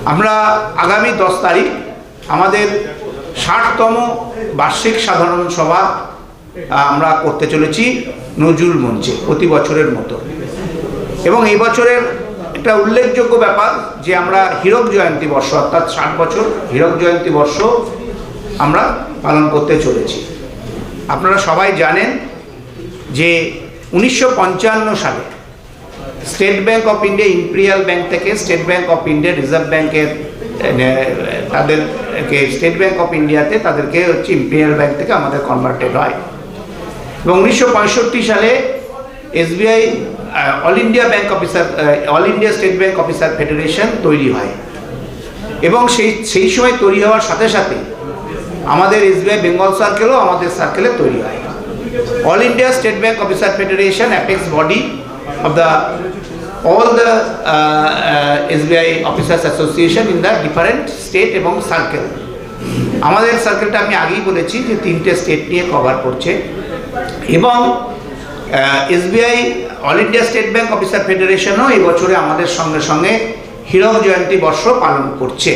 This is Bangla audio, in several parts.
আমরা আগামী 10 তারিখ আমাদের 60তম বার্ষিক সাধারণ সভা আমরা করতে চলেছি নজরুল মঞ্চে প্রতি বছরের মতো। এবং এই বছরের একটা উল্লেখযোগ্য ব্যাপার যে আমরা হীরক জয়ন্তী বর্ষ অর্থাৎ 60 বছর হীরক জয়ন্তী বর্ষ আমরা পালন করতে চলেছি। আপনারা সবাই জানেন যে 1955 সালে State Bank of India Imperial Bank থেকে State Bank of India Reserve ব্যাংকের তাদেরকে স্টেট ব্যাংক অফ ইন্ডিয়াতে তাদেরকে হচ্ছে ইম্পেরিয়াল ব্যাংক থেকে আমাদের কনভার্টেড হয়। এবং 1965 সালে SBI All India Bank officer all India State Bank Officer federation তৈরি হয়। এবং সেই সময় তৈরি হওয়ার সাথে সাথে আমাদের এসবিআই বেঙ্গল সার্কেলও আমাদের সার্কেলে তৈরি হয়। All India State Bank Officer federation apex body of all the SBI Officers Association in the different state এবং সার্কেল। আমাদের সার্কেলটা আমি আগেই বলেছি যে 3টে স্টেট নিয়ে কভার করছে। এবং SBI All India State Bank Officer ফেডারেশনও এই বছরে আমাদের সঙ্গে সঙ্গে হীরক জয়ন্তী বর্ষ পালন করছে।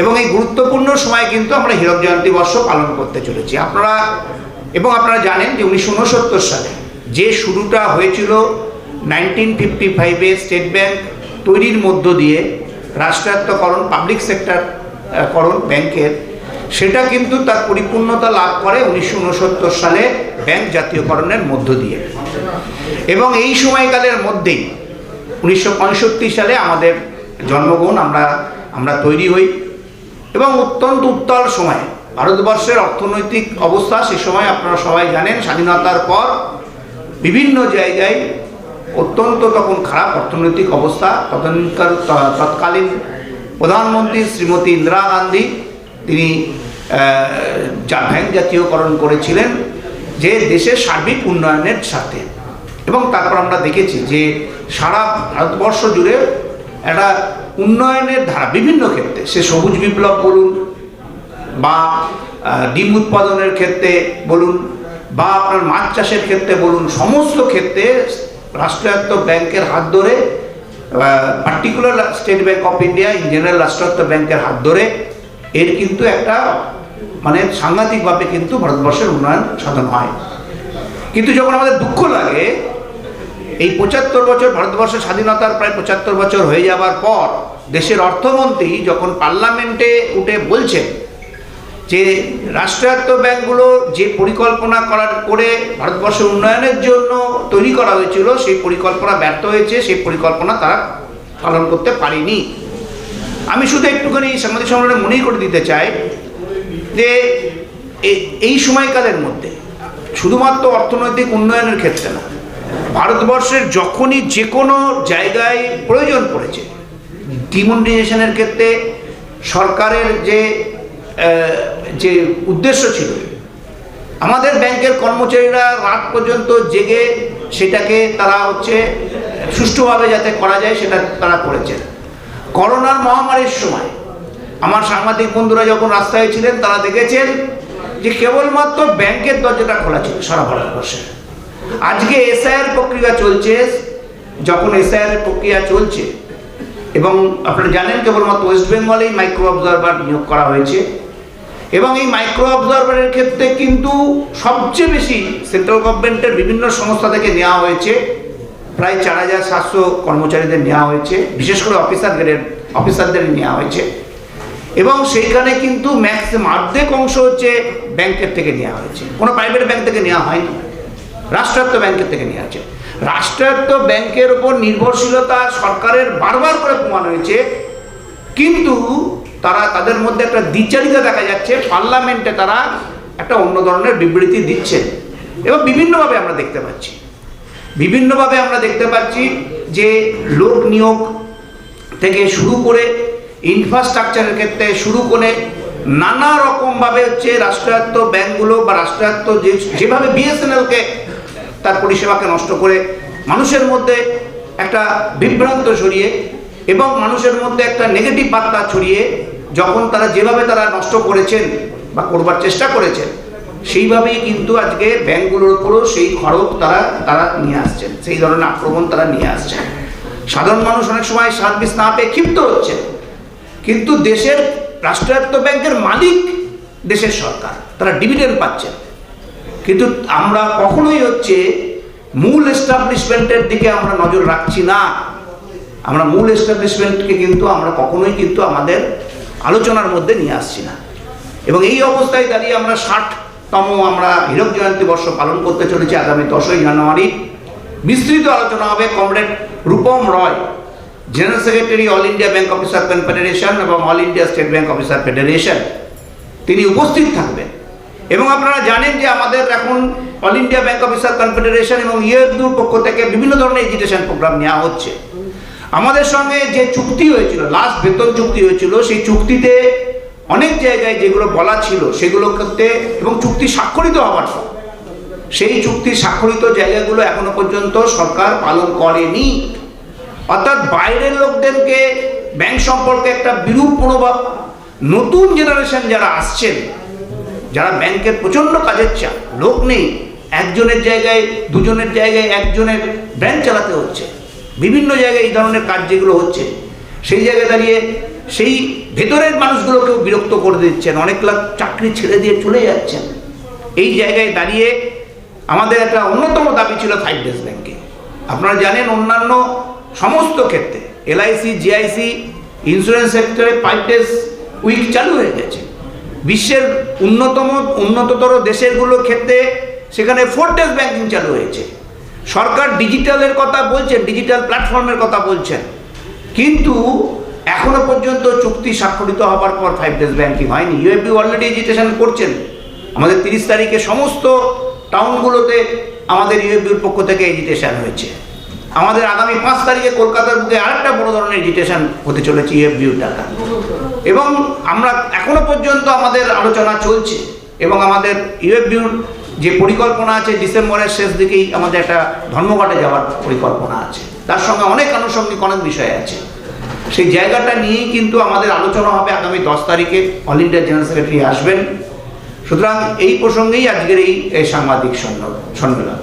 এবং এই গুরুত্বপূর্ণ সময় কিন্তু আমরা হীরক জয়ন্তী বর্ষ পালন করতে চলেছি। আপনারা জানেন যে 1969 সালে যে শুরুটা হয়েছিল 1955-এ স্টেট ব্যাংক তৈরির মধ্য দিয়ে রাষ্ট্রায়ত্তকরণ পাবলিক সেক্টর করণ ব্যাংকের, সেটা কিন্তু তার পরিপূর্ণতা লাভ করে 1969 সালে ব্যাংক জাতীয়করণের মধ্য দিয়ে। এবং এই সময়কালের মধ্যেই 1965 সালে আমাদের জন্মগ্রহণ, আমরা তৈরি হই। এবং অত্যন্ত উত্তাল সময় ভারতবর্ষের অর্থনৈতিক অবস্থা সে সময় আপনারা সবাই জানেন, স্বাধীনতার পর বিভিন্ন জায়গায় অত্যন্ত তখন খারাপ অর্থনৈতিক অবস্থা। তৎকালীন প্রধানমন্ত্রী শ্রীমতী ইন্দিরা গান্ধী তিনি ব্যাংক জাতীয়করণ করেছিলেন যে দেশের সার্বিক উন্নয়নের সাথে। এবং তারপর আমরা দেখেছি যে সারা ভারতবর্ষ জুড়ে একটা উন্নয়নের ধারা বিভিন্ন ক্ষেত্রে, সে সবুজ বিপ্লব বলুন বা ডিম উৎপাদনের ক্ষেত্রে বলুন বা আপনার মাছ চাষের ক্ষেত্রে বলুন, সমস্ত ক্ষেত্রে রাষ্ট্রায়ত্ত ব্যাংকের হাত ধরে, particular state Bank of India in general রাষ্ট্রায়ত্ত ব্যাংকের হাত ধরে এর কিন্তু একটা সাংঘাতিকভাবে কিন্তু ভারতবর্ষের উন্নয়ন সাধন হয়। কিন্তু যখন আমাদের দুঃখ লাগে এই 75 বছর ভারতবর্ষের স্বাধীনতার প্রায় 75 বছর হয়ে যাবার পর দেশের অর্থমন্ত্রী যখন পার্লামেন্টে উঠে বলছেন যে রাষ্ট্রায়ত্ত ব্যাংকগুলো যে পরিকল্পনা করে ভারতবর্ষের উন্নয়নের জন্য তৈরি করা হয়েছিল সেই পরিকল্পনা ব্যর্থ হয়েছে, সেই পরিকল্পনা তারা পালন করতে পারেনি। আমি শুধু একটুখানি সাংবাদিক সম্মেলনে মনেই করে দিতে চাই যে এই সময়কালের মধ্যে শুধুমাত্র অর্থনৈতিক উন্নয়নের ক্ষেত্রে না, ভারতবর্ষের যখনই যে কোনো জায়গায় প্রয়োজন পড়েছে ডিমনিটাইজেশনের ক্ষেত্রে সরকারের যে উদ্দেশ্য ছিল, আমাদের ব্যাংকের কর্মচারীরা রাত পর্যন্ত জেগে সেটাকে তারা সুষ্ঠুভাবে যাতে করা যায় সেটা তারা করেছেন। করোনার মহামারীর সময় আমার সাংবাদিক বন্ধুরা যখন রাস্তায় ছিলেন তারা দেখেছেন যে কেবলমাত্র ব্যাংকের দরজাটা খোলা ছিল সারা ভারতবর্ষে। আজকে এসআইআর প্রক্রিয়া চলছে, যখন এসআইআর প্রক্রিয়া চলছে এবং আপনারা জানেন কেবলমাত্র ওয়েস্ট বেঙ্গলেই মাইক্রো অবজারভার নিয়োগ করা হয়েছে। এবং এই মাইক্রো অবজারভারের ক্ষেত্রে কিন্তু সবচেয়ে বেশি সেন্ট্রাল গভর্নমেন্টের বিভিন্ন সংস্থা থেকে নেওয়া হয়েছে, প্রায় 4700 কর্মচারীদের নেওয়া হয়েছে, বিশেষ করে অফিসারদের নেওয়া হয়েছে। এবং সেইখানে কিন্তু অর্ধেক অংশ ব্যাংকের থেকে নেওয়া হয়েছে, কোনো প্রাইভেট ব্যাংক থেকে নেওয়া হয়নি, রাষ্ট্রায়ত্ত ব্যাংকের থেকে নেওয়া হয়েছে। রাষ্ট্রায়ত্ত ব্যাংকের উপর নির্ভরশীলতা সরকারের বারবার করে প্রমাণ হয়েছে, কিন্তু তাদের মধ্যে একটা দ্বিচারিতা দেখা যাচ্ছে। পার্লামেন্টে তারা একটা অন্য ধরনের বিবৃতি দিচ্ছেন এবং বিভিন্নভাবে আমরা দেখতে পাচ্ছি যে লোক নিয়োগ থেকে শুরু করে ইনফ্রাস্ট্রাকচারের ক্ষেত্রে শুরু করে নানা রকমভাবে রাষ্ট্রায়ত্ত ব্যাংকগুলো বা রাষ্ট্রায়ত্ত যেভাবে বিএসএনএলকে তার পরিষেবাকে নষ্ট করে মানুষের মধ্যে একটা বিভ্রান্ত ছড়িয়ে এবং মানুষের মধ্যে একটা নেগেটিভ বার্তা ছড়িয়ে যখন যেভাবে তারা নষ্ট করেছেন বা করবার চেষ্টা করেছেন, সেইভাবেই কিন্তু আজকে ব্যাংকগুলোর উপরও সেই খড়গ তারা নিয়ে আসছেন, সেই ধরনের আক্রমণ তারা নিয়ে আসছেন। সাধারণ মানুষ অনেক সময় সার্ভিস না পেয়ে ক্ষিপ্ত হচ্ছে, কিন্তু দেশের রাষ্ট্রায়ত্ত ব্যাংকের মালিক দেশের সরকার, তারা ডিভিডেন্ড পাচ্ছেন। কিন্তু আমরা কখনোই হচ্ছে মূল এস্টাবলিশমেন্টের দিকে আমরা নজর রাখছি না। আমরা মূল এস্টাবলিশমেন্টকে কিন্তু আমরা কখনোই কিন্তু আমাদের আলোচনার মধ্যে নিয়ে আসছি না। এবং এই অবস্থায় দাঁড়িয়ে আমরা 60তম আমরা হীরক জয়ন্তী বর্ষ পালন করতে চলেছি আগামী 10ই জানুয়ারি। বিস্তৃত আলোচনা হবে। Comrade Rupam Roy, general secretary All India Bank Officer Confederation এবং All India State Bank Officer Federation, তিনি উপস্থিত থাকবেন। এবং আপনারা জানেন যে আমাদের এখন All India Bank Officer Confederation এবং ইউএফবির পক্ষ থেকে বিভিন্ন ধরনের এডুকেশন প্রোগ্রাম নেওয়া হচ্ছে। আমাদের সঙ্গে যে চুক্তি হয়েছিল, লাস্ট বেতন চুক্তি হয়েছিল, সেই চুক্তিতে অনেক জায়গায় যেগুলো বলা ছিল সেগুলো করতে এবং চুক্তি স্বাক্ষরিত হওয়ার পর সেই চুক্তি স্বাক্ষরিত জায়গাগুলো এখনো পর্যন্ত সরকার পালন করেনি। অর্থাৎ বাইরের লোকদেরকে ব্যাংক সম্পর্কে একটা বিরূপ মনোভাব, নতুন জেনারেশন যারা আসছেন, যারা ব্যাংকের প্রচণ্ড কাজের চাপ, লোক নেই, একজনের জায়গায় দুজনের জায়গায় একজনের ব্যাংক চালাতে হচ্ছে, বিভিন্ন জায়গায় এই ধরনের কাজ যেগুলো হচ্ছে, সেই জায়গায় দাঁড়িয়ে সেই ভেতরের মানুষগুলোকেও বিরক্ত করে দিচ্ছেন, অনেক লোক চাকরি ছেড়ে দিয়ে চলে যাচ্ছেন। এই জায়গায় দাঁড়িয়ে আমাদের একটা অন্যতম দাবি ছিল 5 ডেজ ব্যাংকে। আপনারা জানেন অন্যান্য সমস্ত ক্ষেত্রে এলআইসি, জিআইসি, ইন্স্যুরেন্স সেক্টরে 5 ডেজ উইক চালু হয়ে গেছে। বিশ্বের উন্নততর দেশেরগুলোর ক্ষেত্রে সেখানে 4 ডেজ ব্যাংকিং চালু হয়েছে। সরকার ডিজিটালের কথা বলছেন, ডিজিটাল প্ল্যাটফর্মের কথা বলছেন, কিন্তু এখনো পর্যন্ত চুক্তি স্বাক্ষরিত হবার পর 5 ডেজ ব্যাংকিং হয়নি। ইউএফবি অলরেডি এজিটেশন করছেন। আমাদের 30 তারিখে সমস্ত টাউনগুলোতে আমাদের ইউএফবির পক্ষ থেকে এজিটেশন হয়েছে। আমাদের আগামী 5 তারিখে কলকাতার বুকে আরেকটা বড় ধরনের এজিটেশন হতে চলেছে ইউএফবির টাকা। এবং আমরা এখনো পর্যন্ত আমাদের আলোচনা চলছে এবং আমাদের ইউএফবির যে পরিকল্পনা আছে ডিসেম্বরের শেষ দিকেই আমাদের একটা ধর্মঘটে যাওয়ার পরিকল্পনা আছে। তার সঙ্গে অনেক আনুষঙ্গিক অনেক বিষয় আছে। সেই জায়গাটা নিয়েই কিন্তু আমাদের আলোচনা হবে। আগামী 10 তারিখে অল ইন্ডিয়া জেনারেল সেক্রেটারি আসবেন। সুতরাং এই প্রসঙ্গেই আজকের এই সাংবাদিক সম্মেলন।